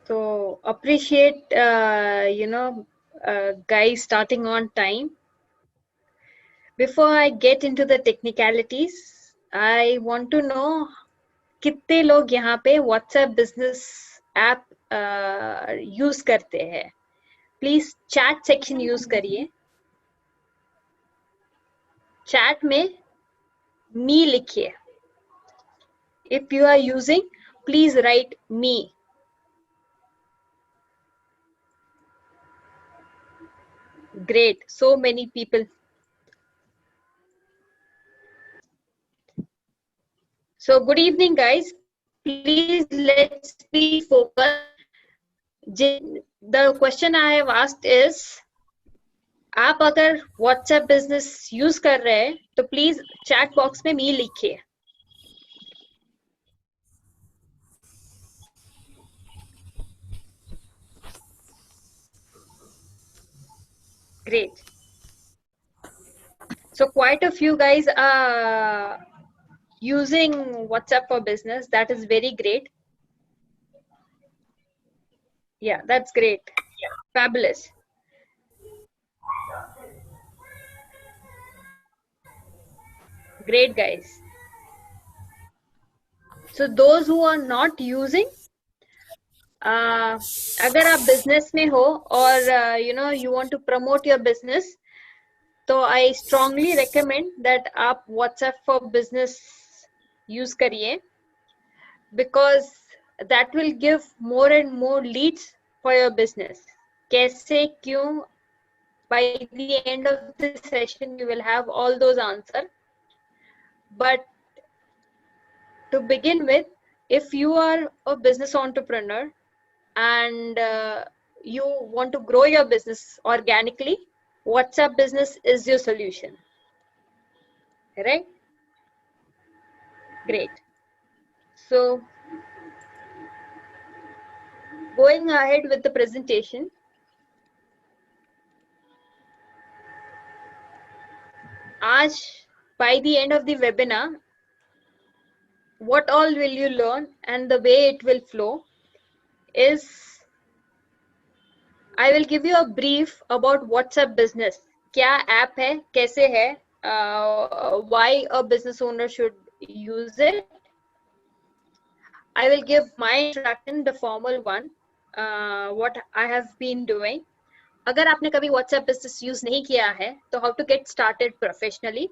So appreciate, guys starting on time. Before I get into the technicalities, I want to know कितने लोग यहाँ पे WhatsApp business app use करते हैं. Please chat section use करिए. Chat में me लिखिए. If you are using, please write me. Great, so many people. So good evening, guys. Please let's be focused. The question I have asked is, आप अगर WhatsApp business use कर रहे हैं तो please chat box में me लिखिए. Great. So quite a few guys are using WhatsApp for business. That is very great. Yeah, that's great. Fabulous. Great, guys. So those who are not using, अगर आप business में हो और you want to promote your business, तो I strongly recommend that आप WhatsApp for business use करिए, because that will give more and more leads for your business. कैसे, क्यों? By the end of this session, you will have all those answers. But to begin with, if you are a business entrepreneur and you want to grow your business organically, WhatsApp business is your solution. Right? Great. So, going ahead with the presentation. Aj, by the end of the webinar, what all will you learn and the way it will flow is, I will give you a brief about WhatsApp business. क्या app है, कैसे है, why a business owner should use it. I will give my introduction, the formal one, what I have been doing. अगर आपने कभी WhatsApp business use नहीं किया है, तो how to get started professionally.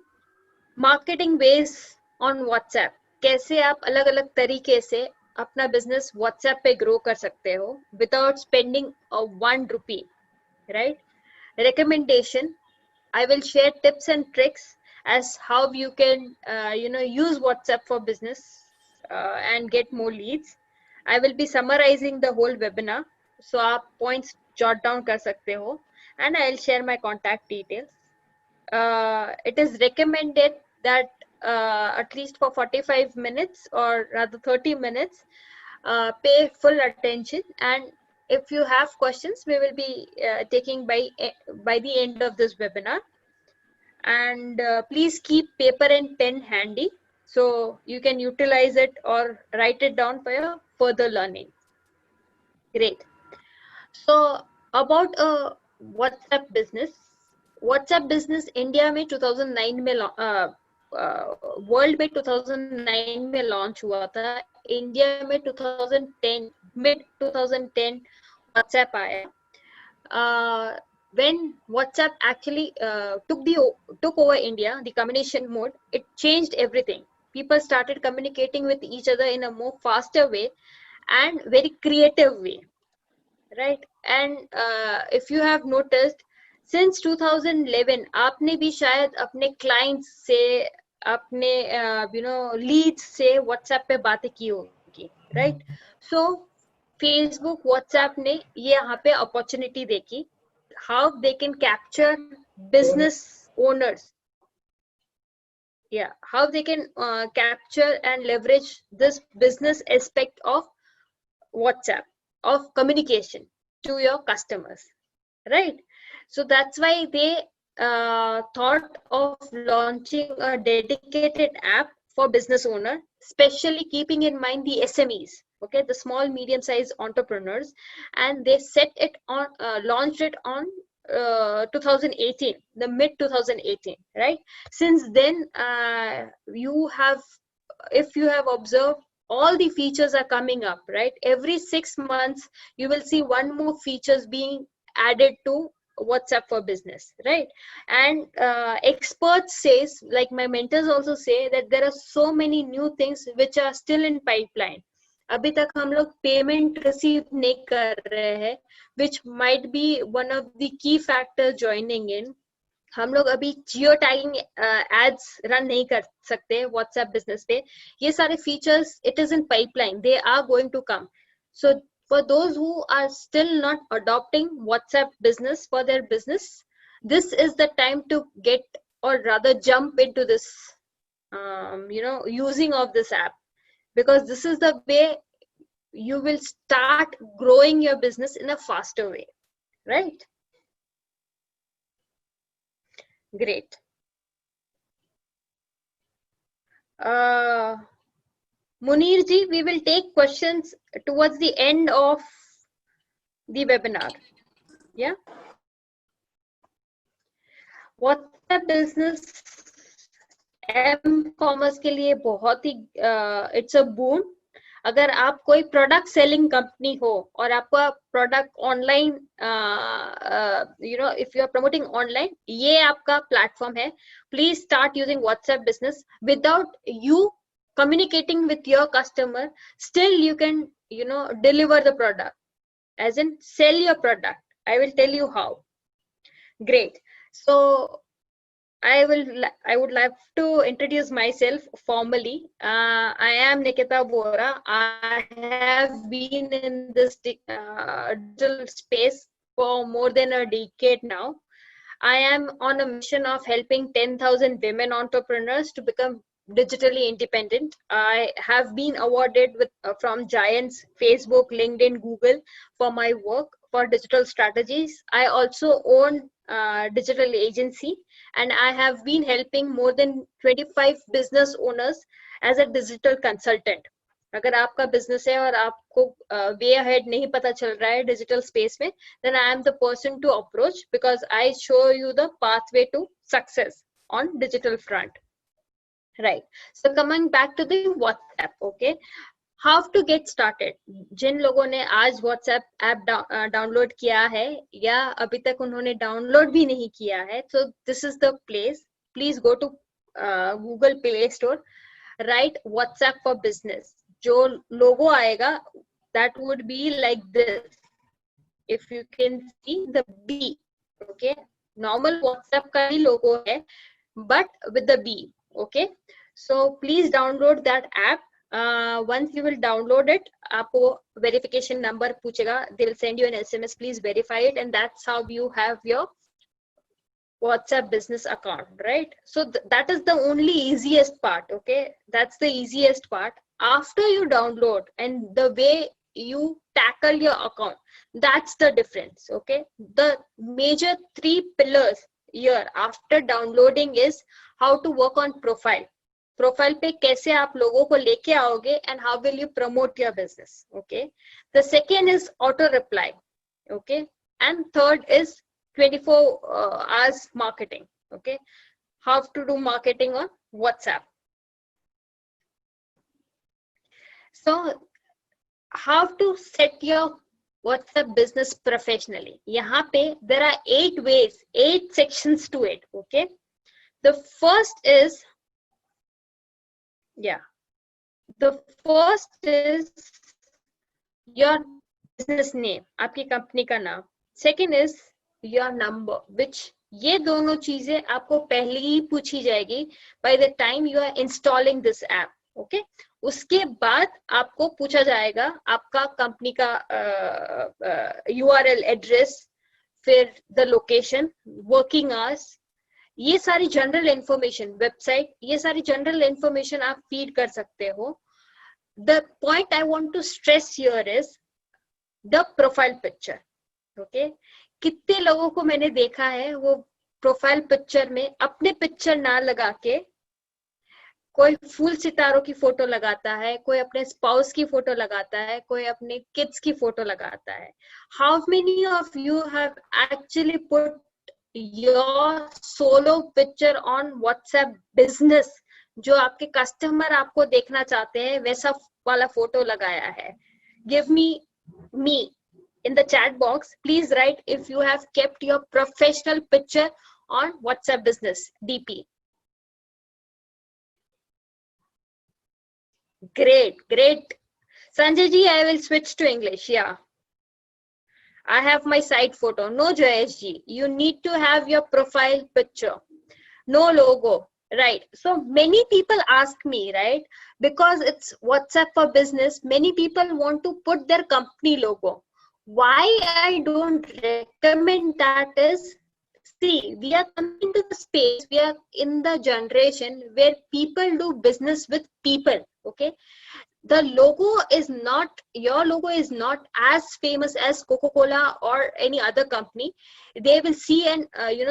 Marketing ways on WhatsApp. कैसे आप अलग-अलग तरीके से अपना business WhatsApp पे grow कर सकते हो without spending a 1 rupee, right? Recommendation. I will share tips and tricks as how you can, use WhatsApp for business and get more leads. I will be summarizing the whole webinar, so आप points jot down कर सकते हो, and I'll share my contact details. It is recommended that at least for 45 minutes or rather 30 minutes, pay full attention, and if you have questions, we will be taking by the end of this webinar. And please keep paper and pen handy so you can utilize it or write it down for your further learning. Great. So about a WhatsApp business. WhatsApp business India में 2009 में world में 2009 में launch हुआ था. India में 2010 mid 2010 WhatsApp आया. When WhatsApp actually took over India, the communication mode, it changed everything. People started communicating with each other in a more faster way and very creative way, right? And if you have noticed, since 2011 आपने भी शायद अपने clients से, अपने leads से WhatsApp पे बातें की होगी, right? So Facebook, WhatsApp ने ये यहाँ पे opportunity देखी, how they can capture business owners. Yeah, how they can capture and leverage this business aspect of WhatsApp, of communication to your customers, right? So that's why they thought of launching a dedicated app for business owner, especially keeping in mind the SMEs. okay, the small medium sized entrepreneurs, and they set it on launched it on 2018, the mid 2018, right? Since then, you have, if you have observed, all the features are coming up, right? Every 6 months you will see one more features being added to WhatsApp for Business, right? And experts says, like my mentors also say, that there are so many new things which are still in pipeline. अभी तक हम लोग payment receive नहीं कर रहे हैं, which might be one of the key factors joining in. हम लोग अभी जियो टैगिंग एड्स रन नहीं कर सकते व्हाट्सएप बिजनेस पे. ये सारे features it is in pipeline, they are going to come. So for those who are still not adopting WhatsApp business for their business, this is the time to get, or rather jump into this using of this app, because this is the way you will start growing your business in a faster way, right? Great. Munir ji, we will take questions towards the end of the webinar. Yeah. WhatsApp business M-commerce के लिए बहुत ही it's a boon. अगर आप कोई product selling company हो और आपका product online, if you are promoting online, ये आपका प्लेटफॉर्म है. Please start using WhatsApp business. Without you communicating with your customer, still you can deliver the product, as in sell your product. I will tell you how. Great. So I would like to introduce myself formally. I am Nikita Bora. I have been in this digital space for more than a decade now. I am on a mission of helping 10,000 women entrepreneurs to become digitally independent. I have been awarded with from giants Facebook, LinkedIn, Google for my work for digital strategies. I also own digital agency, and I have been helping more than 25 business owners as a digital consultant. अगर आपका business है और आपको way ahead नहीं पता चल रहा है डिजिटल स्पेस में, then I am the person to approach, because I show you the pathway to success on digital front. Right. So coming back to the WhatsApp, okay, how to get started. जिन लोगों ने आज WhatsApp app download किया है या अभी तक उन्होंने download भी नहीं किया है, so this is the place. Please go to Google Play Store, write WhatsApp for Business. जो लोगो आएगा, that would be like this. If you can see the B, okay, normal WhatsApp का ही लोगो है, but with the B. Okay, so please download that app. Once you will download it, आपको verification number पूछेगा, they will send you an SMS. Please verify it, and that's how you have your WhatsApp business account, right? So that is the only easiest part. Okay, that's the easiest part. After you download and the way you tackle your account, that's the difference. Okay, the major 3 pillars here after downloading is how to work on profile. Profile पे कैसे आप लोगों को लेके आओगे, and how will you promote your business. Okay, the second is auto reply. Okay, and third is 24 hours marketing. Okay, how to do marketing on WhatsApp. So how to set your WhatsApp business professionally. यहाँ पे there are 8 ways, 8 sections to it. Okay, the first is your business name, आपकी company का नाम. Second is your number, which ये दोनों चीजें आपको पहले ही पूछी जाएगी by the time you are installing this app. Okay, उसके बाद आपको पूछा जाएगा आपका कंपनी का URL एड्रेस, फिर द लोकेशन, वर्किंग आवर्स, ये सारी जनरल इंफॉर्मेशन, वेबसाइट, ये सारी जनरल इंफॉर्मेशन आप फीड कर सकते हो. The point I want to stress here is the profile picture. Okay, कितने लोगों को मैंने देखा है वो प्रोफाइल पिक्चर में अपने पिक्चर ना लगा के कोई फूल सितारों की फोटो लगाता है, कोई अपने स्पाउस की फोटो लगाता है, कोई अपने किड्स की फोटो लगाता है. How many of you have actually put your solo picture on WhatsApp business, जो आपके कस्टमर आपको देखना चाहते हैं वैसा वाला फोटो लगाया है? Give me in the chat box. Please write if you have kept your professional picture on WhatsApp business DP. Great. Sanjay ji, I will switch to English. Yeah. I have my side photo. No, Jayesh ji, you need to have your profile picture. No logo. Right. So many people ask me, right? Because it's WhatsApp for business, many people want to put their company logo. Why I don't recommend that is, see, we are coming into the space, we are in the generation where people do business with people, okay? The logo is not, your logo is not as famous as Coca-Cola or any other company. They will see and,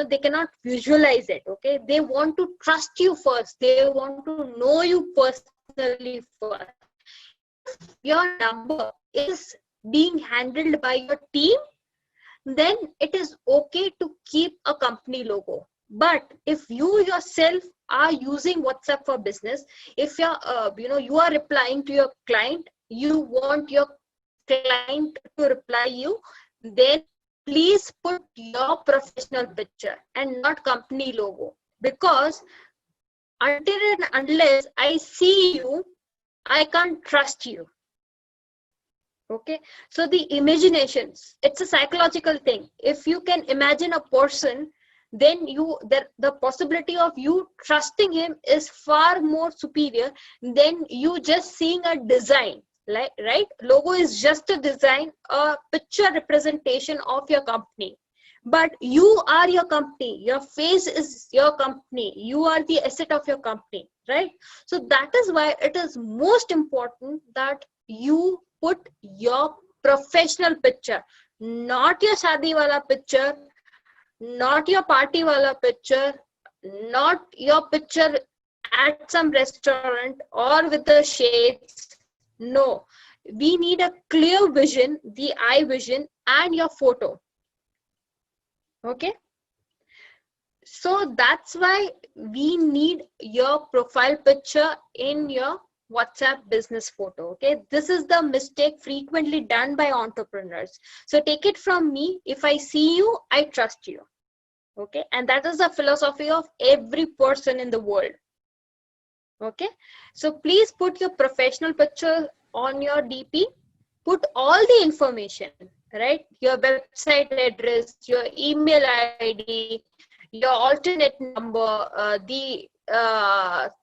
they cannot visualize it, okay? They want to trust you first. They want to know you personally first. If your number is being handled by your team, then it is okay to keep a company logo. But if you yourself are using WhatsApp for business, if you're you are replying to your client, you want your client to reply you, then please put your professional picture and not company logo, because until and unless I see you, I can't trust you. Okay, so the imaginations, it's a psychological thing. If you can imagine a person, then the possibility of you trusting him is far more superior than you just seeing a design. Like, right? Logo is just a design, a picture representation of your company. But you are your company. Your face is your company. You are the asset of your company, right? So that is why it is most important that you put your professional picture, not your shadi wala picture, not your party wala picture, not your picture at some restaurant or with the shades. No, we need a clear vision, the eye vision, and your photo. Okay, so that's why we need your profile picture in your WhatsApp business photo. Okay, this is the mistake frequently done by entrepreneurs. So take it from me, if I see you, I trust you. Okay, and that is the philosophy of every person in the world. Okay, so please put your professional picture on your DP, put all the information, right? Your website address, your email ID, your alternate number,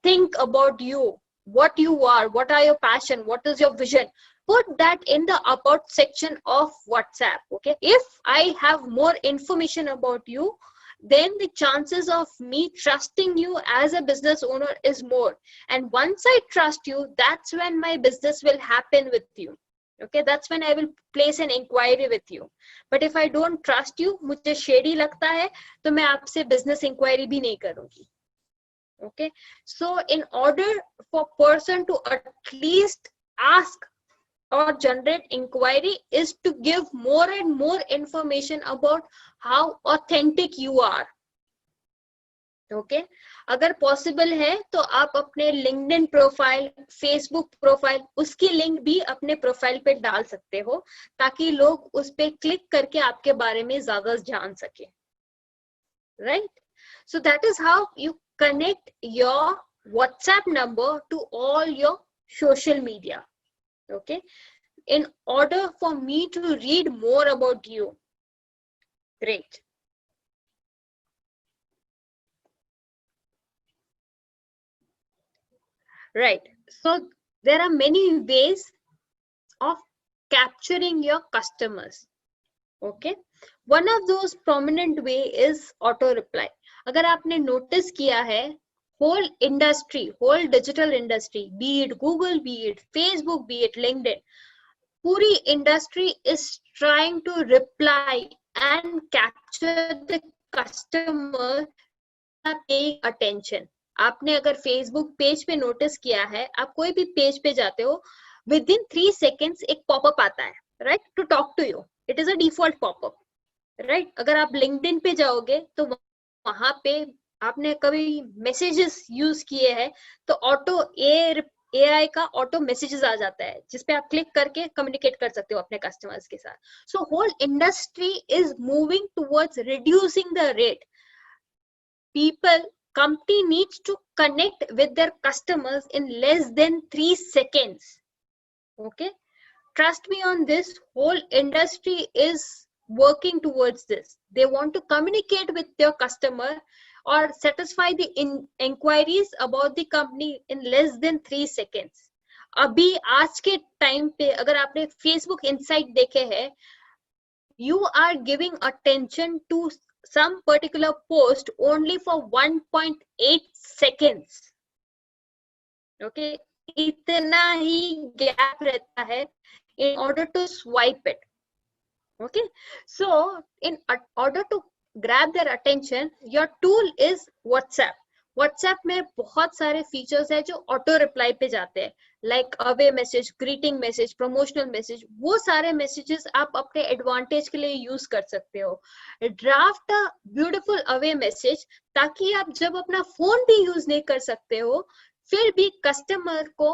think about you, what you are, what are your passion, what is your vision. Put that in the about section of WhatsApp. Okay, if I have more information about you, then the chances of me trusting you as a business owner is more. And once I trust you, that's when my business will happen with you. Okay, that's when I will place an inquiry with you. But if I don't trust you, मुझे shady लगता है, तो मैं आपसे business inquiry भी नहीं करूँगी. Okay, so in order for person to at least ask or generate inquiry is to give more and more information about how authentic you are. Okay अगर पॉसिबल है तो आप अपने लिंक्डइन प्रोफाइल, फेसबुक प्रोफाइल, उसकी link भी अपने profile पे डाल सकते हो ताकि लोग उस पे क्लिक करके आपके बारे में ज्यादा जान सके. Right, so that is how you connect your WhatsApp number to all your social media. Okay, in order for me to read more about you. Great. Right, so there are many ways of capturing your customers. Okay, one of those prominent way is auto reply. अगर आपने notice किया है, whole industry, whole digital industry, be it Google, be it Facebook, be it LinkedIn, पूरी industry is trying to reply and capture the customer paying attention. आपने अगर Facebook page पे notice किया है, आप कोई भी पेज पे जाते हो, विद इन 3 सेकेंड्स एक पॉपअप आता है, right, to talk to you. It is a default popup, right. अगर आप लिंक्डइन पे जाओगे तो वहां पे आपने कभी मैसेजेस यूज किए हैं तो ऑटो एआई का ऑटो मैसेजेस आ जाता है, जिसपे आप क्लिक करके कम्युनिकेट कर सकते हो अपने कस्टमर्स के साथ. So whole industry is moving towards reducing the rate. Company needs to connect with their customers in less than 3 seconds. Okay, trust me on this. Whole industry is working towards this. They want to communicate with their customer or satisfy the inquiries about the company in less than 3 seconds. अभी आज के time पे अगर आपने Facebook Insight देखे हैं, you are giving attention to some particular post only for 1.8 seconds. Okay, इतना ही gap रहता है in order to swipe it. Okay, so in order to grab their attention, your tool is WhatsApp. WhatsApp में बहुत सारे features है जो auto reply पे जाते हैं, like away message, greeting message, promotional message. वो सारे मैसेजेस आप अपने एडवांटेज के लिए यूज कर सकते हो. Draft a beautiful away message, ताकि आप जब अपना फोन भी यूज नहीं कर सकते हो, फिर भी कस्टमर को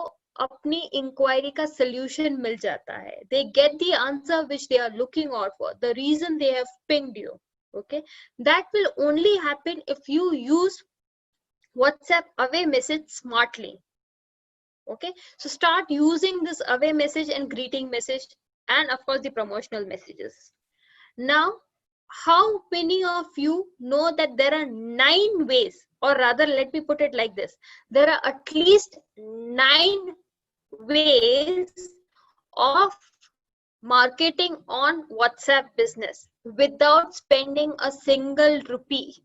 अपनी इंक्वायरी का सोल्यूशन मिल जाता है. They get the answer which they are looking out for, the reason they have pinged you. Okay, that will only happen if you use WhatsApp away message smartly. Okay, so start using this away message and greeting message, and of course the promotional messages. Now, how many of you know that there are 9 ways, or rather let me put it like this, there are at least 9 ways of marketing on WhatsApp business without spending a single rupee?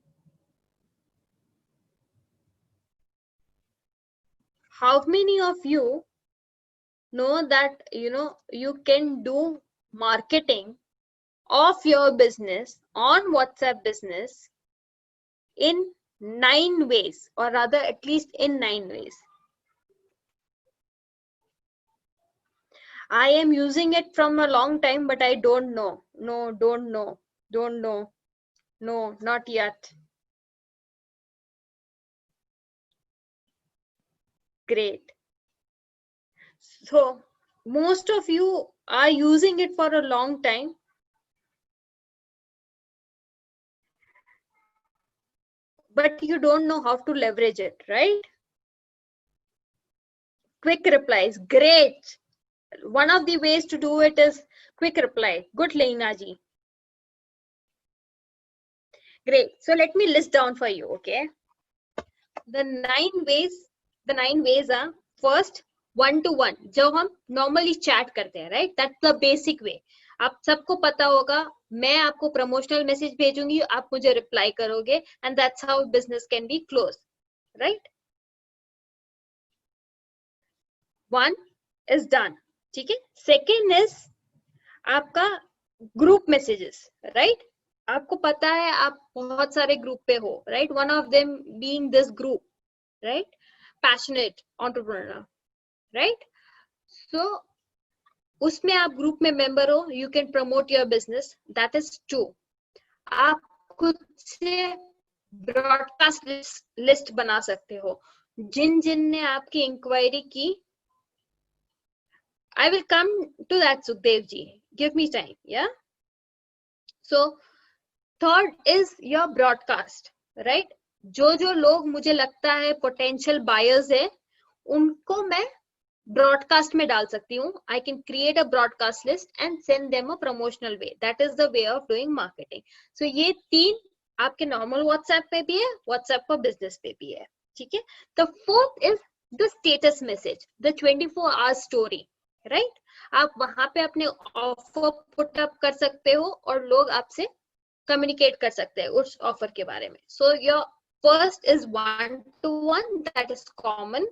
How many of you know that you can do marketing of your business on WhatsApp business in 9 ways, or rather at least in 9 ways? I am using it from a long time, but I don't know. No, don't know. No, not yet. Great. So most of you are using it for a long time, but you don't know how to leverage it, right? Quick replies, great. One of the ways to do it is quick reply. Good, Leena ji. Great. So let me list down for you, okay? The 9 ways are, first, 1-to-1. जो हम normally chat करते हैं, right? That's the basic way. आप सबको पता होगा, मैं आपको promotional message भेजूंगी, आप मुझे reply करोगे, and that's how business can be closed, right? 1 is done. ठीक है. Second is आपका group messages, right? आपको पता है आप बहुत सारे ग्रुप पे हो, right? One of them being this group, right? Passionate entrepreneur, right? So उसमें आप ग्रुप में मेंबर हो, you can promote your business. That is 2. आप खुद से ब्रॉडकास्ट लिस्ट बना सकते हो, जिन ने आपकी इंक्वायरी की. I will come to that, Sukhdev ji. Give me time, yeah? So third is your broadcast, right? जो लोग मुझे लगता है potential buyers है, उनको मैं broadcast में डाल सकती हूँ. I can create a broadcast list and send them a promotional way. That is the way of doing marketing. So ये 3 आपके normal WhatsApp पे भी है, WhatsApp for business पे भी है, ठीक है? The fourth is the status message, the 24-hour story, right? आप वहां पे अपने ऑफर पुट अप कर सकते हो और लोग आपसे कम्युनिकेट कर सकते हैं उस ऑफर के बारे में. So your first is 1-to-1, that is common.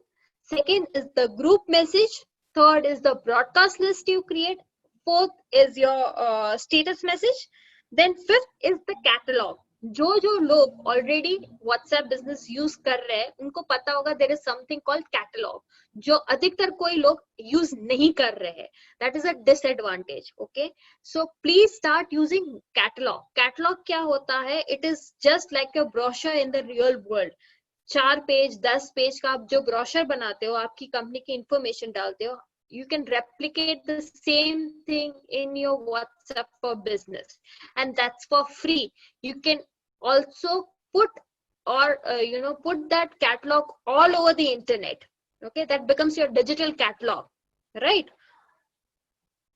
Second is the group message. Third is the broadcast list you create. Fourth is your status message. Then fifth is the catalog. जो लोग already WhatsApp business use कर रहे हैं उनको पता होगा there is something called catalogue, जो अधिकतर कोई लोग यूज नहीं कर रहे हैं. That is a disadvantage. Okay, so please start using catalogue. Catalogue क्या होता है? It is just like a brochure in the real world. 4 page 10 page का आप जो ब्रोशर बनाते हो, आपकी कंपनी की इंफॉर्मेशन डालते हो, you can replicate the same thing in your WhatsApp for business, and that's for free. You can also put or put that catalog all over the internet. Okay, that becomes your digital catalog, right?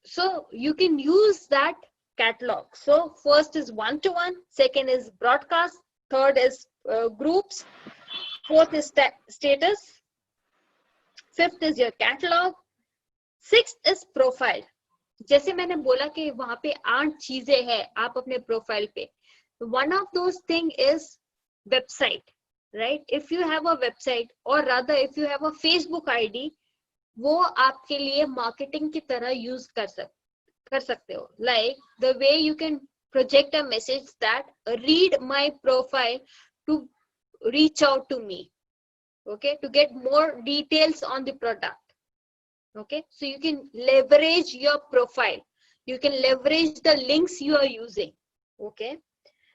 So you can use that catalog. So first is one-to-one, second is broadcast, third is groups, fourth is status, fifth is your catalog, sixth is profile. जैसे मैंने बोला कि वहां पे 8 चीजें हैं आप अपने प्रोफाइल पे. One of those thing is website, right? If you have a website और rather if you have a Facebook ID, वो आपके लिए मार्केटिंग की तरह यूज कर सकते हो. Like the way you can project a message that read my profile to reach out to me, okay, to get more details on the product. Okay, so you can leverage your profile, you can leverage the links you are using. Okay,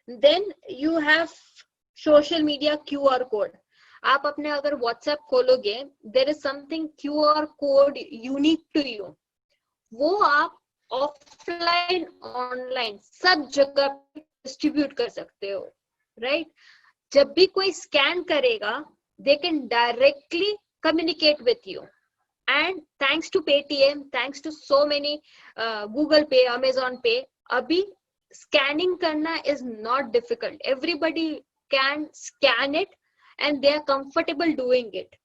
then you have social media QR code. आप अपने अगर WhatsApp खोलोगे, there is something QR code unique to you. वो आप offline online सब जगह distribute कर सकते हो, राइट? जब भी कोई स्कैन करेगा, they can directly communicate with you. And thanks to Paytm, thanks to so many Google Pay, Amazon Pay, abhi scanning karna is not difficult. Everybody can scan it and they are comfortable doing it.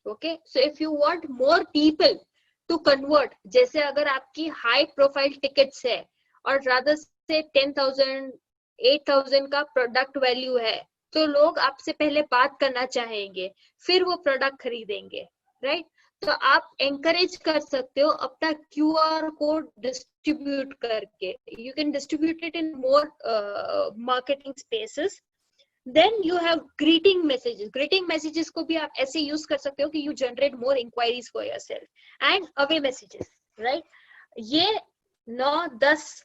Okay, so if you want more people to convert, जैसे अगर आपकी high profile tickets है और rather से 10,000 8,000 का product value है, तो लोग आपसे पहले बात करना चाहेंगे, फिर वो प्रोडक्ट खरीदेंगे, राइट? तो आप एंकरेज कर सकते हो अपना QR कोड डिस्ट्रीब्यूट करके. You can distribute it in more marketing spaces. Then you have greeting messages. Greeting messages को भी आप ऐसे यूज कर सकते हो कि you generate more enquiries for yourself. And away messages, right? ये 9-10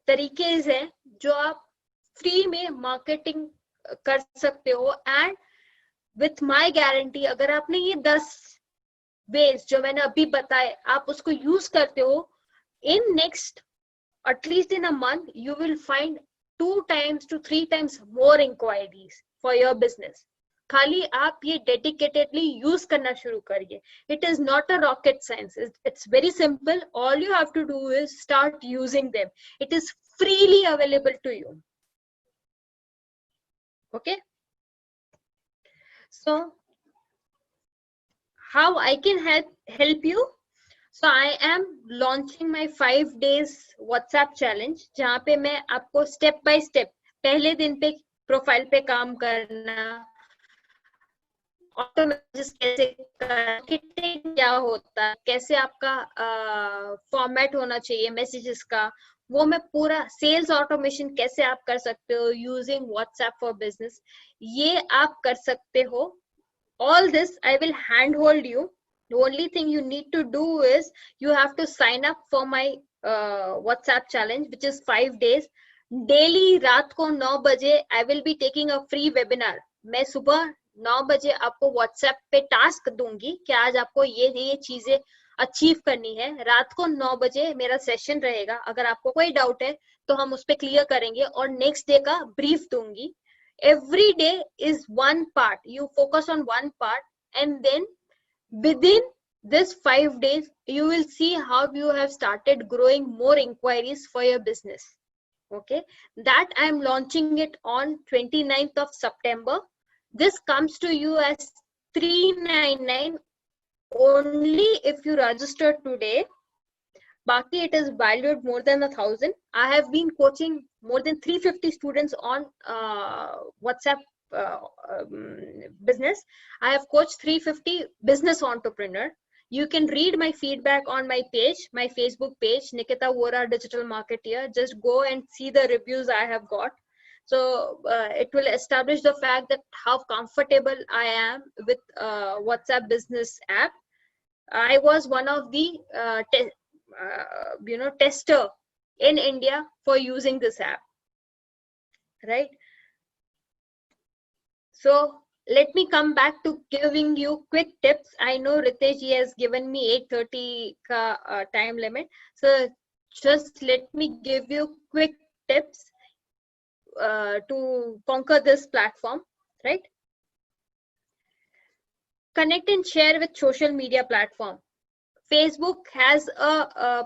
तरीके हैं जो आप फ्री में मार्केटिंग कर सकते हो. एंड विथ माय गारंटी, अगर आपने ये 10 वेज जो मैंने अभी बताए आप उसको यूज करते हो, in next at least in a month you will find 2 times to 3 times more inquiries for your business. खाली आप ये डेडिकेटेडली यूज करना शुरू करिए. It is not a rocket science. It's very simple. All you have to do is start using them. It is freely available to you. Okay, so how I can help you? So I am launching my 5 days WhatsApp challenge, जहाँ पे मैं आपको step by step पहले दिन पे profile पे काम करना, ऑटो मैसेजेस कैसे, मार्केटिंग क्या होता है, कैसे आपका फॉर्मेट होना चाहिए मैसेजेस का, वो मैं पूरा, सेल्स ऑटोमेशन कैसे आप कर सकते हो यूजिंग व्हाट्सएप फॉर बिजनेस, ये आप कर सकते हो. All this I will handhold you. The only thing you need to do is you have to sign up for my WhatsApp challenge, which is 5 days. Daily रात को 9 बजे I will be taking a free webinar. मैं सुबह 9 बजे आपको WhatsApp पे task दूंगी कि आज आपको ये चीजें अचीव करनी है. रात को 9 बजे मेरा सेशन रहेगा. अगर आपको कोई डाउट है तो हम उस पर क्लियर करेंगे और नेक्स्ट डे का ब्रीफ दूंगी. Every day is one part. You focus on one part, and then within this 5 days, you will see how you have started growing more inquiries for your business. Okay, that I am launching it on 29th of September. This comes to you as $399 only if you register today. Baki, it is valued more than 1,000. I have been coaching more than 350 students on WhatsApp business. I have coached 350 business entrepreneur. You can read my feedback on my page, my Facebook page, Nikita Vora Digital Marketeer. Just go and see the reviews I have got. So it will establish the fact that how comfortable I am with WhatsApp business app. I was one of the tester in India for using this app, right? So let me come back to giving you quick tips. I know Ritesh ji has given me 8:30 ka time limit, so just let me give you quick tips to conquer this platform, right? Connect and share with social media platform. Facebook has a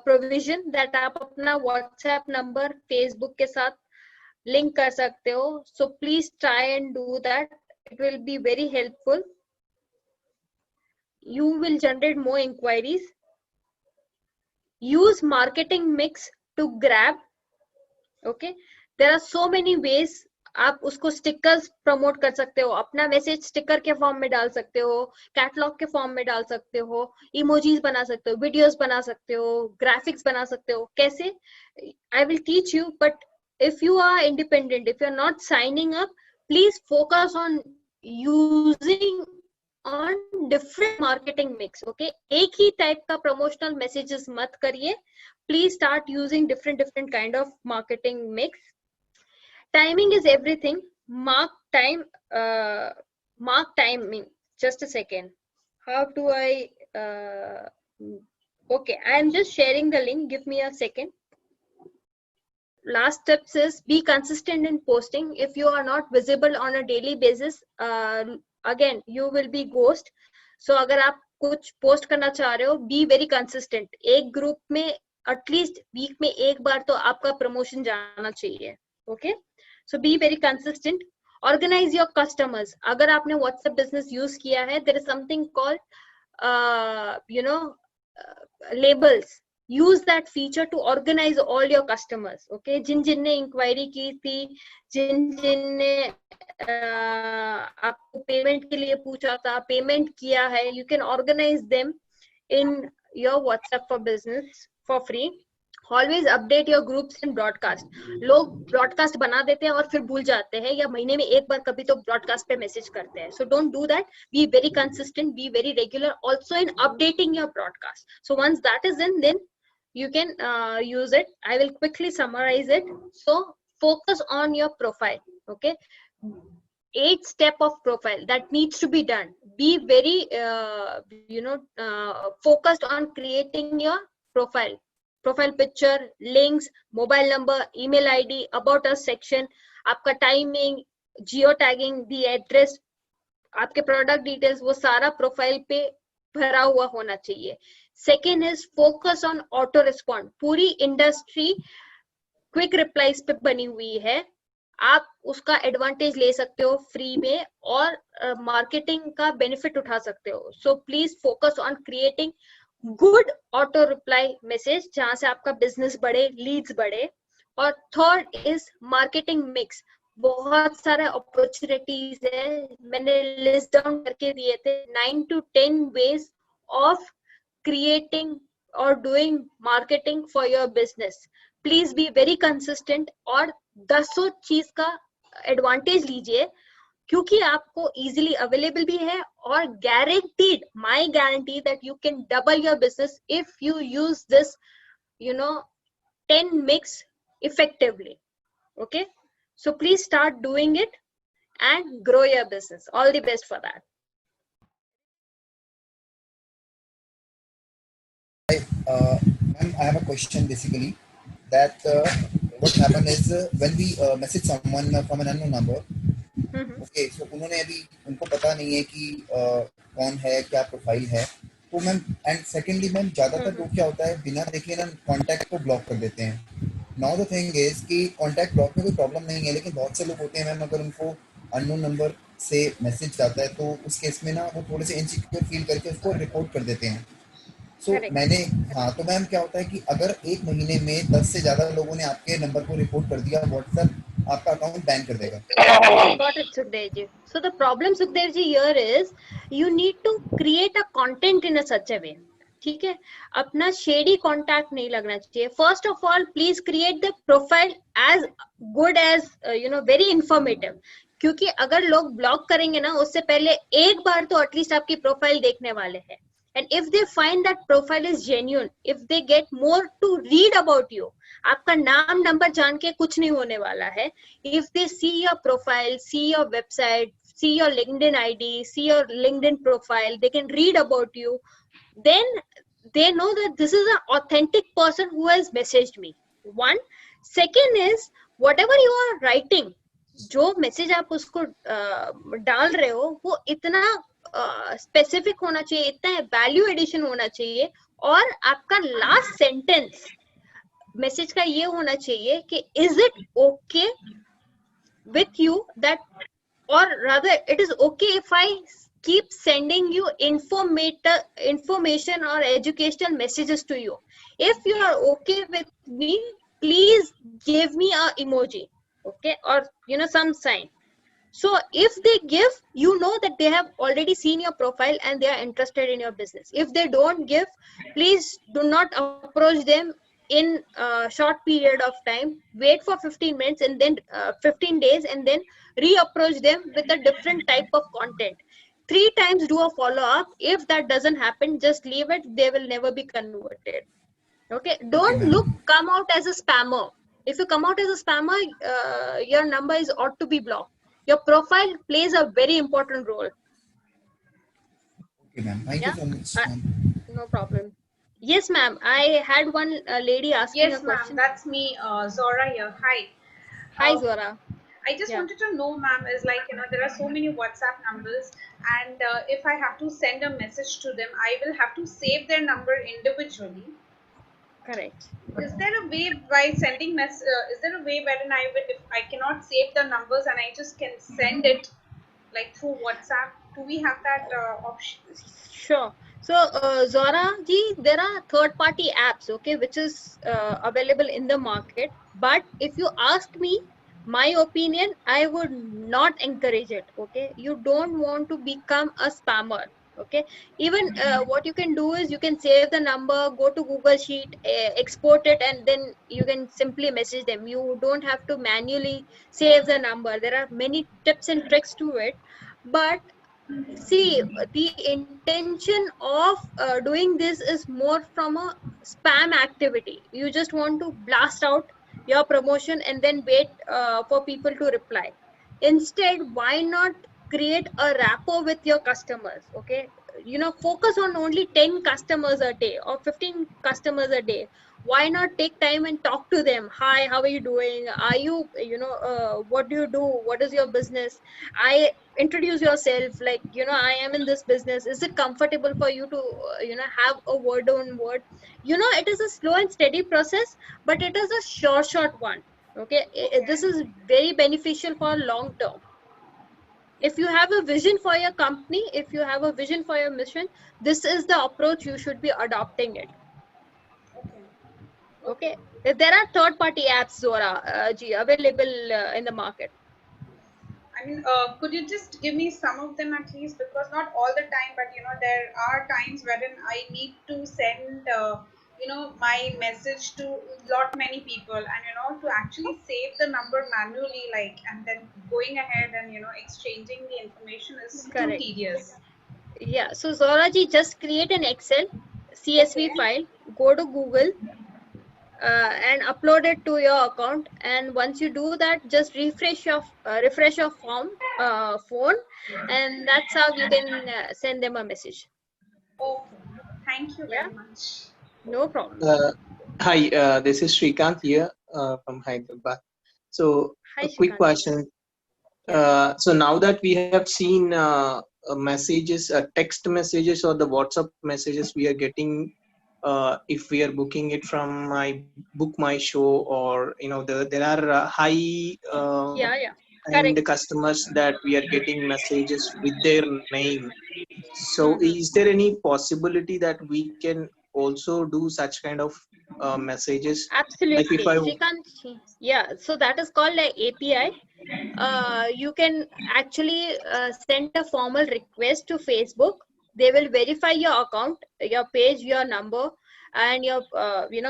provision that आप अपना WhatsApp number Facebook के साथ link कर सकते हो. So please try and do that. It will be very helpful. You will generate more inquiries. Use marketing mix to grab. Okay, there are so many ways. आप उसको stickers promote कर सकते हो, अपना मैसेज स्टिकर के form में डाल सकते हो, कैटलॉग के फॉर्म में डाल सकते हो, इमोजीज बना सकते हो, वीडियोस बना सकते हो, ग्राफिक्स बना सकते हो. कैसे? I will teach you, but if you are independent, if you're not signing up, please focus on using on different marketing mix. Okay, एक ही टाइप का promotional messages मत करिए. Please start using different kind of marketing mix. Timing is everything. Mark timing. Just a second. How do I okay, I am just sharing the link. Give me a second. Last tips is be consistent in posting. If you are not visible on a daily basis, again you will be ghost. So अगर आप कुछ post करना चाह रहे हो, be very consistent. एक group में at least week में एक बार तो आपका प्रमोशन जाना चाहिए. Okay, so be very consistent. Organize your customers. अगर आपने WhatsApp business use किया है, there is something called labels. Use that feature to organize all your customers. Okay, जिन ने इंक्वायरी की थी, जिन ने आपको पेमेंट के लिए पूछा था, पेमेंट किया है, you can organize them in your WhatsApp for business for free. Always update your groups and broadcast. लोग broadcast बना देते हैं और फिर भूल जाते हैं, या महीने में एक बार कभी तो broadcast पे मैसेज करते हैं. So don't do that. Be very consistent, be very regular also in updating your broadcast. So once that is in, then you can use it. I will quickly summarize it. So focus on your profile. Okay, 8-step of profile that needs to be done. Be very focused on creating your profile picture, links, mobile number, email ID, about us section, आपका timing, geo tagging, the address, आपके product details, वो सारा profile पे भरा हुआ होना चाहिए. Second is focus on auto respond. पूरी इंडस्ट्री क्विक रिप्लाईज पे बनी हुई है, आप उसका एडवांटेज ले सकते हो फ्री में और मार्केटिंग का बेनिफिट उठा सकते हो. So please focus on creating good auto reply message जहां से आपका बिजनेस बढ़े, लीड्स बढ़े. और थर्ड इज मार्केटिंग मिक्स. बहुत सारे अपॉर्चुनिटीज है, मैंने लिस्ट डाउन करके दिए थे. 9 to 10 ways of creating or doing marketing for your business. Please be very consistent और 10 चीज का एडवांटेज लीजिए, क्योंकि आपको इजीली अवेलेबल भी है और guaranteed, my guarantee that you can double your business if you use this 10 mix effectively. Okay, so please start doing it and grow your business. All the best for that. Ma'am, I have a question basically that what happened is when we message someone from an unknown number, okay, so उन्होंने अभी उनको पता नहीं है कि कौन है, क्या प्रोफाइल है, तो मैम एंड सेकेंडली मैम ज़्यादातर लोग क्या होता है बिना देखे ना कॉन्टैक्ट को ब्लॉक कर देते हैं. नाउ द थिंग इज कि कॉन्टैक्ट ब्लॉक में कोई प्रॉब्लम नहीं है, लेकिन बहुत से लोग होते हैं मैम अगर उनको अननोन नंबर से मैसेज जाता है तो उस केस में ना वो थोड़े से इनसिक्योर फील करके उसको रिपोर्ट कर देते हैं. सो मैंने तो मैम क्या होता है कि अगर एक महीने में 10 से ज्यादा लोगों ने आपके नंबर को रिपोर्ट कर दिया, व्हाट्सएप आपका अकाउंट बैन कर देगा. Got it, Sukhdev ji. So the problem, Sukhdev ji, here is you need to create a content in a such a way. ठीक है, अपना शेडी कॉन्टैक्ट नहीं लगना चाहिए. First of all please create the profile as good as very informative. क्योंकि अगर लोग block करेंगे ना, उससे पहले एक बार तो एटलीस्ट आपकी प्रोफाइल देखने वाले हैं. And if they find that profile is genuine, if they get more to read about you, आपका नाम नंबर जान के कुछ नहीं होने वाला है. If they see your profile, see your website, see your LinkedIn ID, see your LinkedIn profile, they can read about you, then they know that this is an authentic person who has messaged me. One. Second is, whatever you are writing, जो message आप उसको डाल रहे हो, वो इतना specific होना चाहिए, इतना वैल्यू एडिशन होना चाहिए, और आपका लास्ट सेंटेंस मैसेज का ये होना चाहिए कि is it okay with you that, or rather it is okay if I keep sending you information or educational messages to you. If you are okay with me, please give me a emoji, okay, or some sign. So if they give, you know that they have already seen your profile and they are interested in your business. If they don't give, please do not approach them in a short period of time. Wait for 15 minutes and then 15 days, and then reapproach them with a different type of content. 3 times do a follow up. If that doesn't happen, just leave it. They will never be converted. Okay, don't come out as a spammer. If you come out as a spammer, your number is ought to be blocked. Your profile plays a very important role. Okay, ma'am. Thank you so much, ma'am. No problem. Yes, ma'am. I had one lady asking a question. Yes, ma'am. That's me, Zora here. Hi. Hi, Zora. I just wanted to know, ma'am, is like, there are so many WhatsApp numbers, and if I have to send a message to them, I will have to save their number individually. Correct. Is there a way by sending is there a way wherein if I cannot save the numbers and I just can send it like through WhatsApp? Do we have that option? Sure. So Zora ji, there are third party apps, okay, which is available in the market. But if you ask me, my opinion, I would not encourage it. Okay, you don't want to become a spammer. Okay, even what you can do is you can save the number, go to Google Sheet, export it, and then you can simply message them. You don't have to manually save the number. There are many tips and tricks to it. But see, the intention of doing this is more from a spam activity. You just want to blast out your promotion and then wait for people to reply. Instead, why not create a rapport with your customers? Okay, focus on only 10 customers a day or 15 customers a day. Why not take time and talk to them? Hi, how are you doing? Are you, what do you do? What is your business? I introduce yourself, like, I am in this business. Is it comfortable for you to have a word on word? It is a slow and steady process, but it is a short one. Okay, this is very beneficial for long term. If you have a vision for your company, if you have a vision for your mission, this is the approach you should be adopting it. Okay. There are third party apps, Zora, available in the market. I mean, could you just give me some of them at least? Because not all the time, but there are times wherein I need to send my message to lot many people, and to actually save the number manually, like, and then going ahead and exchanging the information is too tedious. Yeah, so Zora ji, just create an Excel CSV file, go to Google and upload it to your account, and once you do that, just refresh your phone, and that's how you can send them a message. Okay, thank you very much. No problem. Hi, this is Srikanth here from Hyderabad. So Hi, a quick question. So now that we have seen messages, text messages or the WhatsApp messages we are getting, if we are booking it from Book My Show, or there are high and the customers that we are getting messages with their name. So is there any possibility that we can also do such kind of messages? Absolutely. Srikanth, yeah, so that is called an API. You can actually send a formal request to Facebook They will verify your account, your page, your number, and your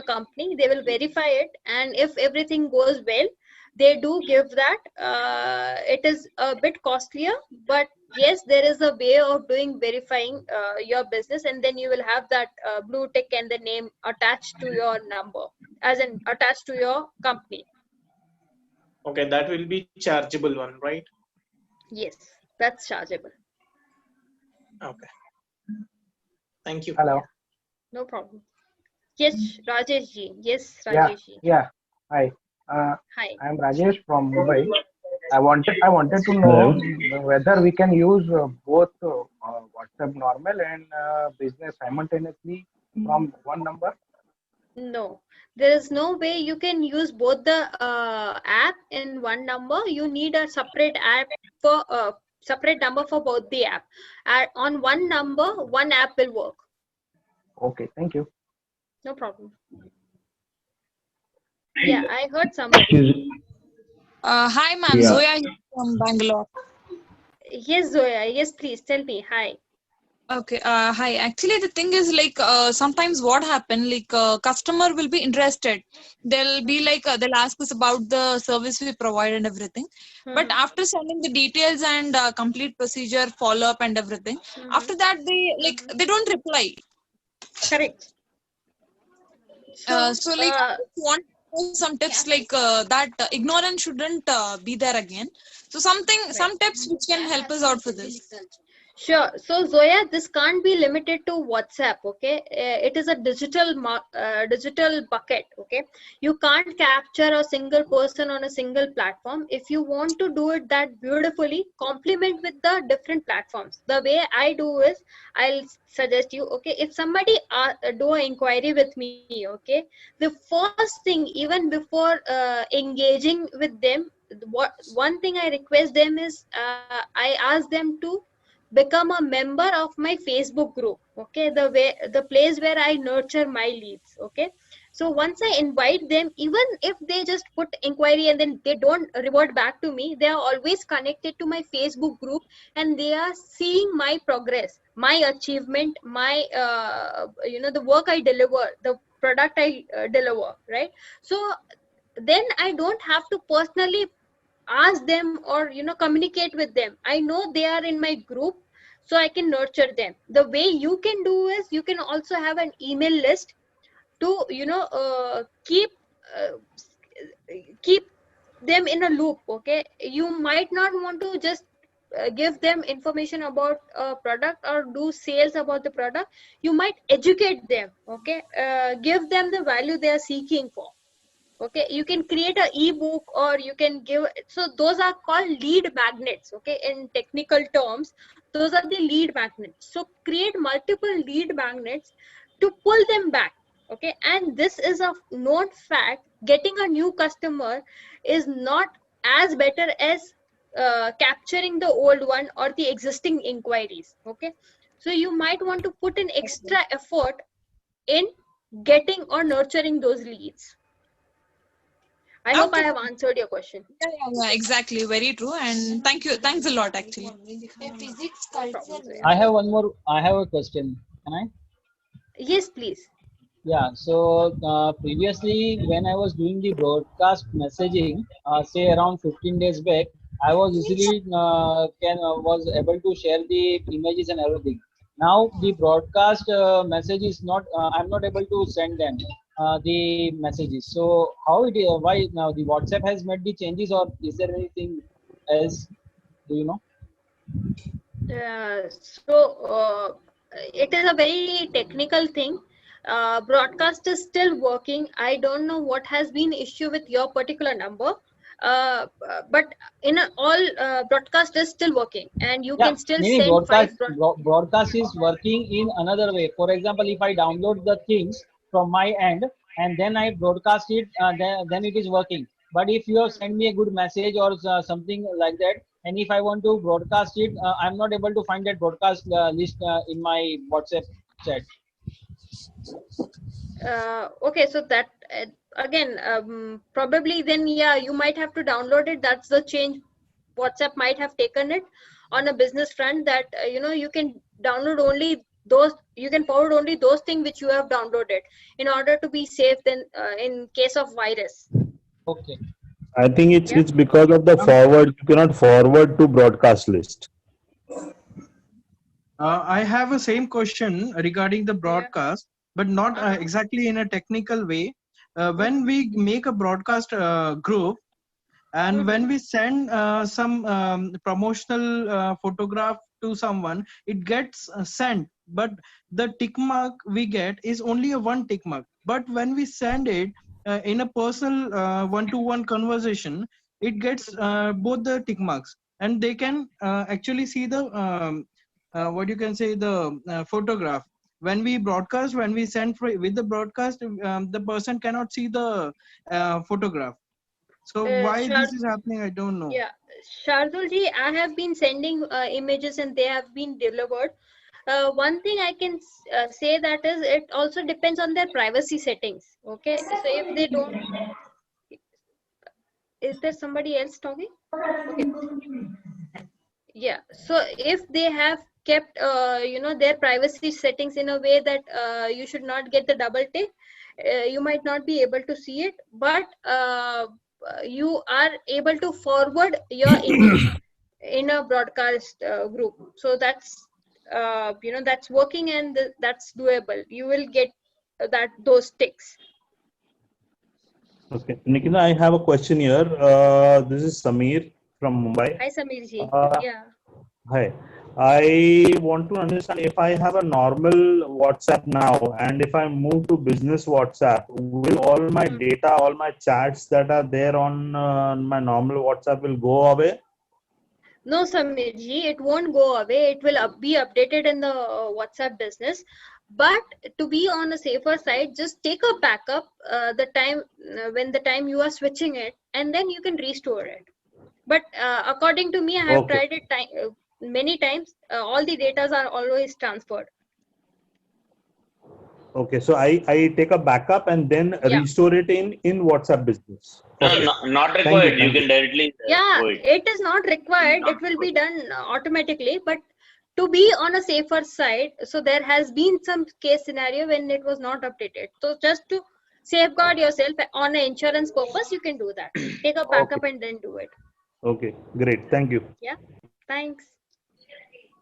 company. They will verify it, and if everything goes well, they do give that. It is a bit costlier, but yes, there is a way of doing verifying your business, and then you will have that blue tick and the name attached to your number, as in attached to your company. Okay, that will be chargeable one, right? Yes, that's chargeable. Okay. Thank you. Hello. No problem. Yes, Rajesh ji. Yes, Yeah. Rajesh ji. Yeah. Hi. Hi. I am Rajesh from Mumbai. I wanted to know whether we can use both WhatsApp normal and business simultaneously from one number. No, there is no way you can use both the app in one number. You need a separate app for separate number for both the app. On one number, one app will work. Okay. Thank you. No problem. Yeah, I heard somebody. Hi, ma'am. Yeah. Zoya here from Bangalore. Yes, Zoya. Yes, please tell me. Hi. Okay. Hi. Actually, the thing is like sometimes what happen like customer will be interested. They'll be like they'll ask us about the service we provide and everything. But after sending the details and complete procedure, follow up and everything, after that they don't reply. Correct. So like I just want some tips like that ignorance shouldn't be there again. So some tips which can help us out for this. Sure. So Zoya, this can't be limited to WhatsApp. Okay, it is a digital bucket. Okay, you can't capture a single person on a single platform. If you want to do it that beautifully, complement with the different platforms. The way I do is, I'll suggest you. Okay, if somebody do an inquiry with me, okay, the first thing, even before engaging with them, one thing I request them is, I ask them to become a member of my Facebook group. Okay, the place where I nurture my leads. Okay, so once I invite them, even if they just put inquiry and then they don't revert back to me, they are always connected to my Facebook group, and they are seeing my progress, my achievement, my the work I deliver, the product I deliver, right? So then I don't have to personally ask them or communicate with them. I know they are in my group, so I can nurture them. The way you can do is, you can also have an email list to uh, keep them in a loop. Okay, you might not want to just give them information about a product or do sales about the product. You might educate them. Okay, give them the value they are seeking for. Okay, you can create a ebook, or you can give, so those are called lead magnets. Okay, in technical terms, those are the lead magnets. So create multiple lead magnets to pull them back. Okay, and this is a known fact, getting a new customer is not as better as capturing the old one or the existing inquiries. Okay, so you might want to put an extra effort in getting or nurturing those leads. I hope I have answered your question. Yeah, exactly. Very true. And thanks a lot actually. I have a question. Can I? Yes, please. Yeah. So previously, when I was doing the broadcast messaging, say around 15 days back, I was easily was able to share the images and everything. Now the broadcast message is not. I'm not able to send them the messages. So how it is? Why now the WhatsApp has made the changes, or is there anything else? Do you know? It is a very technical thing. Broadcast is still working. I don't know what has been issue with your particular number, but all broadcast is still working, and you can still send broadcast is working in another way. For example, if I download the things from my end and then I broadcast it, then it is working. But if you have sent me a good message or something like that, and if I want to broadcast it, I'm not able to find that broadcast list in my WhatsApp chat. Okay, so that again, probably then, yeah, you might have to download it. That's the change WhatsApp might have taken it. on a business front that you can download only you can forward only those things which you have downloaded in order to be safe then in case of virus. Okay. I think Yeah. it's because of the forward. You cannot forward to broadcast list. I have a same question regarding the broadcast, but not exactly in a technical way. When we make a broadcast group, and when we send some promotional photograph to someone, it gets sent, but the tick mark we get is only a one tick mark. But when we send it in a personal one-to-one conversation, it gets both the tick marks, and they can actually see the what you can say, the photograph. When we broadcast, when we send with the broadcast, the person cannot see the photograph. So why this is happening, I don't know. Yeah, Shardul ji, I have been sending images and they have been delivered. One thing I can say that is it also depends on their privacy settings. Okay, so if they don't, is there somebody else talking? Okay. Yeah, so if they have kept their privacy settings in a way that you should not get the double tick, you might not be able to see it, but you are able to forward your image in a broadcast group. So that's that's working, and that's doable. You will get those ticks. Okay, Nikita, I have a question here. This is Samir from Mumbai. Hi, Samir ji. Yeah. Hi. I want to understand, if I have a normal WhatsApp now and if I move to business WhatsApp, will all my data, all my chats that are there on my normal WhatsApp will go away? No, Samir ji, it won't go away. It will be updated in the WhatsApp business. But to be on a safer side, just take a backup the time when the time you are switching it, and then you can restore it. But according to me, I have tried it many times. All the data are always transferred. Okay, so I take a backup and then restore it in WhatsApp business. Okay. No, not required. You can directly do it. It is not required. It will be done automatically, but to be on a safer side, so there has been some case scenario when it was not updated. So just to safeguard yourself on an insurance purpose, you can do that. Take a backup and then do it. Okay, great. Thank you. Yeah, thanks.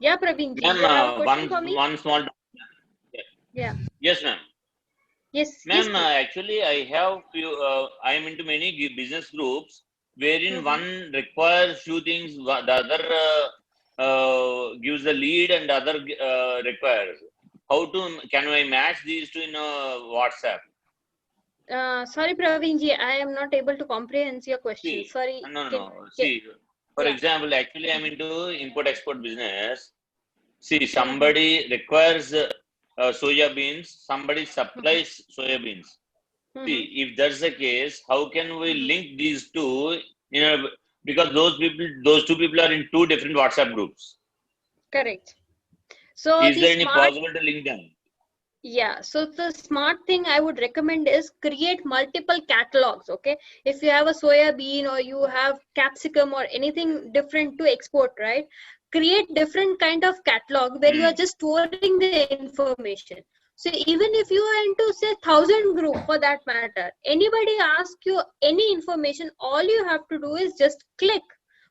Yeah, Praveen ji, you have a question for me? One small. Yeah. Yes, ma'am. Yes. Ma'am, actually, I have few. I am into many business groups wherein one requires few things, the other gives the lead, and the other requires. How can I match these two in WhatsApp? Sorry, Praveen ji, I am not able to comprehend your question. See, Sorry. No. See, for example, actually, I'm into import-export business. See, somebody requires soya beans, somebody supplies soya beans. See, if that's the case, how can we link these two? Because those two people are in two different WhatsApp groups. Correct. So is there any possible to link them? Yeah, so the smart thing I would recommend is create multiple catalogs. Okay, if you have a soya bean or you have capsicum or anything different to export, right? Create different kind of catalog where you are just storing the information. So even if you are into say 1,000 group for that matter, anybody asks you any information, all you have to do is just click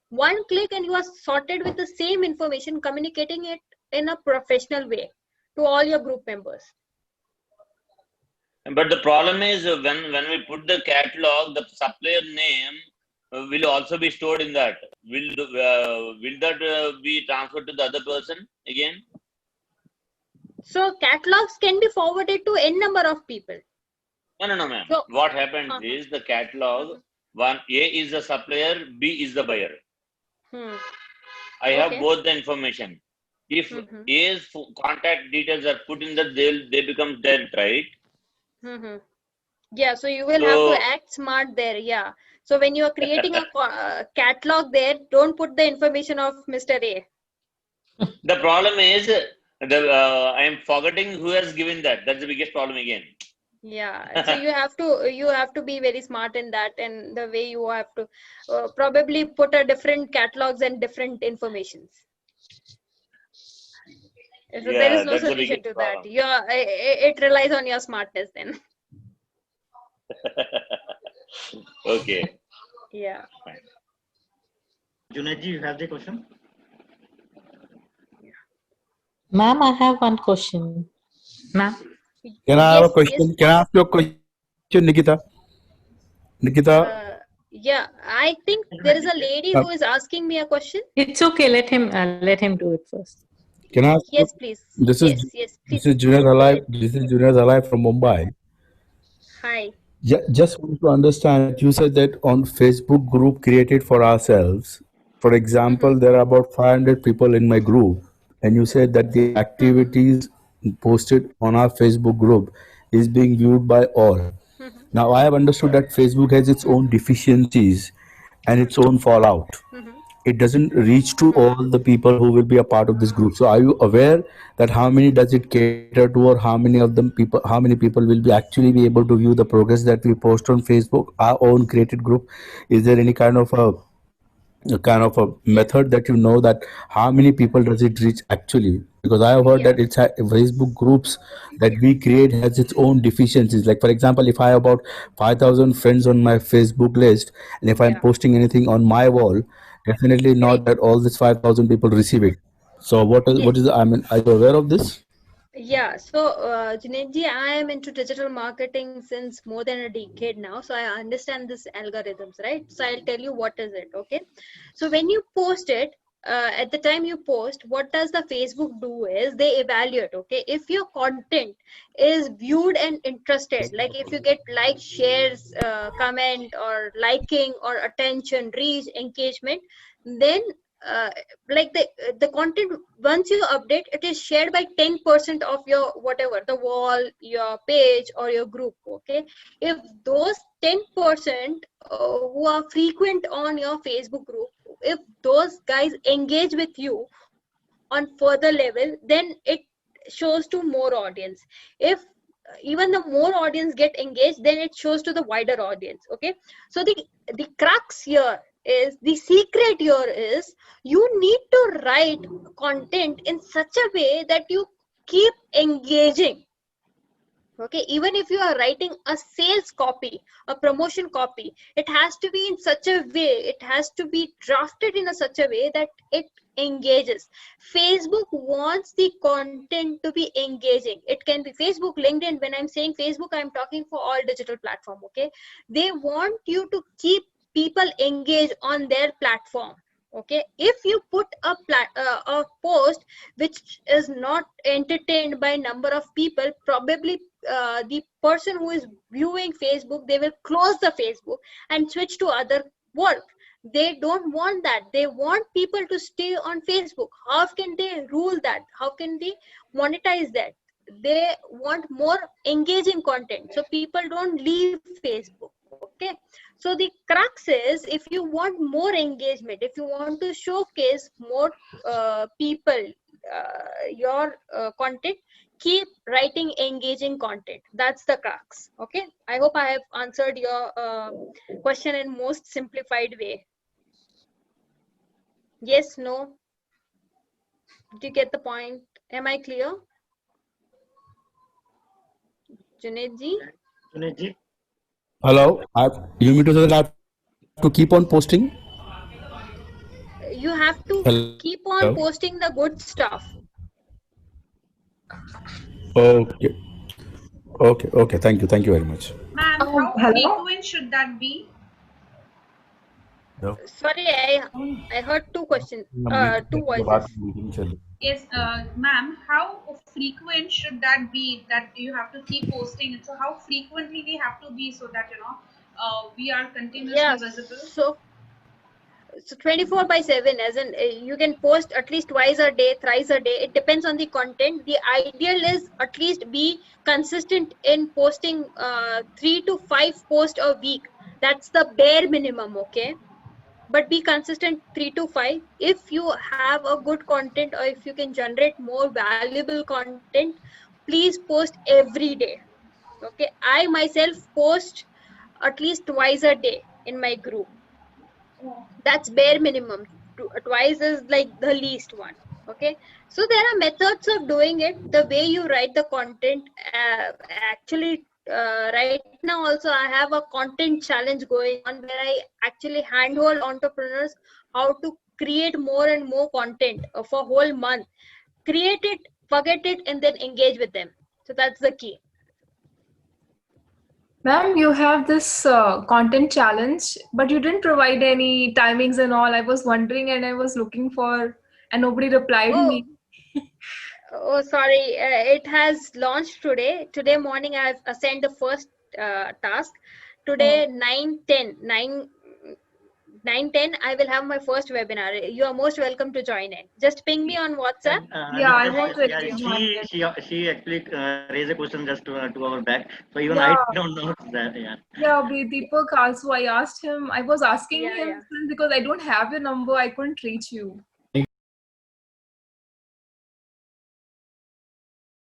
one click and you are sorted with the same information, communicating it in a professional way to all your group members. But the problem is when we put the catalog, the supplier name will also be stored in that. Will that be transferred to the other person again? So catalogs can be forwarded to n number of people. No, ma'am. So, what happens is the catalog, one A is the supplier, B is the buyer. I have both the information. If A's contact details are put in that, they become dead, right? Yeah, so you will have to act smart there. Yeah. So when you are creating a catalog there, don't put the information of Mr. A. The problem is I am forgetting who has given that. That's the biggest problem again. Yeah. So you have to be very smart in that, and the way you have to probably put a different catalogs and different informations. So there is no that's the solution biggest to that. problem. It relies on your smartness then. Okay. Yeah. Fine. Junaid ji, you have the question? Ma'am, I have one question. Ma'am. Can I have a Yes, question? yes. Can I ask you a question, Nikita? Yeah, I think there is a lady who is asking me a question. It's okay. Let him do it first. Can I ask you? Yes, please. This Yes, is yes, this please. is Junaid Go Halai. ahead. This is Junaid Halai from Mumbai. Hi. Just want to understand that you said that on Facebook group created for ourselves. For example, there are about 500 people in my group, and you said that the activities posted on our Facebook group is being viewed by all. Now, I have understood that Facebook has its own deficiencies and its own fallout. It doesn't reach to all the people who will be a part of this group. So, are you aware that how many does it cater to, or how many of them people, how many people will be actually be able to view the progress that we post on Facebook, our own created group? Is there any kind of a method that you know that how many people does it reach actually? Because I have heard that it's Facebook groups that we create has its own deficiencies. Like for example, if I have about 5,000 friends on my Facebook list, and if I'm posting anything on my wall, definitely not that all these 5,000 people receive it. So what is I mean, are you aware of this? Yeah, so Junaid ji, I am into digital marketing since more than a decade now, so I understand this algorithms, right? So I'll tell you what is it, okay? So when you post it, at the time you post, what does the Facebook do is they evaluate, okay? If your content is viewed and interested, like if you get likes, shares, comment, or liking, or attention, reach, engagement, then like the content, once you update, it is shared by 10% of your whatever, the wall, your page, or your group, okay? If those 10% who are frequent on your Facebook group, if those guys engage with you on further level, then it shows to more audience. If even the more audience get engaged, then it shows to the wider audience, okay? So the crux here is, the secret here is, you need to write content in such a way that you keep engaging, okay? Even if you are writing a sales copy, a promotion copy, it has to be in such a way, it has to be drafted in a such a way that it engages. Facebook wants the content to be engaging. It can be Facebook, LinkedIn. When I'm saying Facebook, I'm talking for all digital platform, okay? They want you to keep people engaged on their platform, okay? If you put a post which is not entertained by number of people, probably the person who is viewing Facebook, they will close the Facebook and switch to other work. They don't want that. They want people to stay on Facebook. How can they rule that? How can they monetize that? They want more engaging content, so people don't leave Facebook, okay? So the crux is, if you want more engagement, if you want to showcase more people your content, keep writing engaging content. That's the crux, okay? I hope I have answered your question in most simplified way. Yes, no? Did you get the point? Am I clear? Junaid ji? Junaid ji? Hello, you mean to say that I have to keep on posting? You have to Hello? keep on posting the good stuff. Okay. Okay. Thank you very much. Ma'am, how frequent should that be? Sorry, I heard two questions, two voices. Yes, ma'am, how frequent should that be, that you have to keep posting it? So how frequently we have to be, so that, we are continuously visible? So 24/7, as in you can post at least twice a day, thrice a day. It depends on the content. The ideal is at least be consistent in posting 3 to 5 posts a week. That's the bare minimum, okay? But be consistent 3 to 5. If you have a good content, or if you can generate more valuable content, please post every day, okay? I myself post at least twice a day in my group. That's bare minimum. Twice is like the least one, Okay, so there are methods of doing it. The way you write the content, actually, right now also I have a content challenge going on where I actually handhold entrepreneurs how to create more and more content for whole month. Create it, forget it, and then engage with them. So that's the key. Ma'am, you have this content challenge, but you didn't provide any timings and all. I was wondering and I was looking for, and nobody replied me. Oh, sorry. It has launched today. Today morning, I've assigned the first task. Today, 9:10, I will have my first webinar. You are most welcome to join in. Just ping me on WhatsApp. Yeah, I won't Yeah, she actually raised a question just 2 hours back. So even I don't know that. Yeah. Yeah, Deepak also. I asked him. I was asking him because I don't have your number. I couldn't reach you.